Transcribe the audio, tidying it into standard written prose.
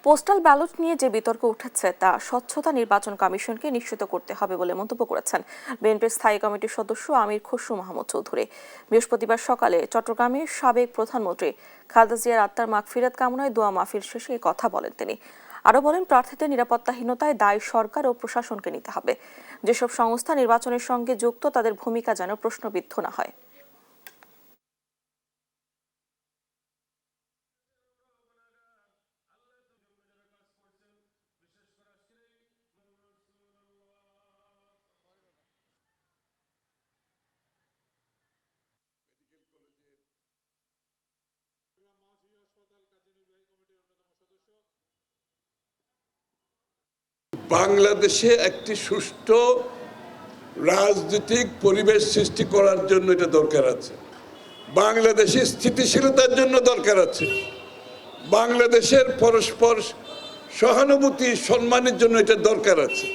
Postal ballot নিয়ে যে বিতর্ক উঠেছে তা স্বচ্ছতা নির্বাচন কমিশনকে নিশ্চিত করতে হবে বলে মন্তব্য করেছেন বিএনপির স্থায়ী কমিটির সদস্য আমির খসরু মাহমুদ চৌধুরী। বৃহস্পতিবার সকালে চট্টগ্রামের সাবেক প্রধানমন্ত্রী খালেদা জিয়ার আত্মার মাগফিরাত কামনায় দোয়া মাহফিল শেষে এই কথা বলেন তিনি। আরও বলেন, প্রার্থীদের নিরাপত্তাহীনতায় দায় সরকার ও প্রশাসনকে নিতে হবে। যেসব সংস্থা নির্বাচনের সঙ্গে যুক্ত তাদের ভূমিকা যেন প্রশ্নবিদ্ধ না হয়। বাংলাদেশে একটি সুষ্ঠু রাজনৈতিক পরিবেশ সৃষ্টি করার জন্য এটা দরকার আছে। বাংলাদেশের স্থিতিশীলতার জন্য দরকার আছে। বাংলাদেশের পরস্পর সহানুভূতি সম্মানের জন্য এটা দরকার আছে।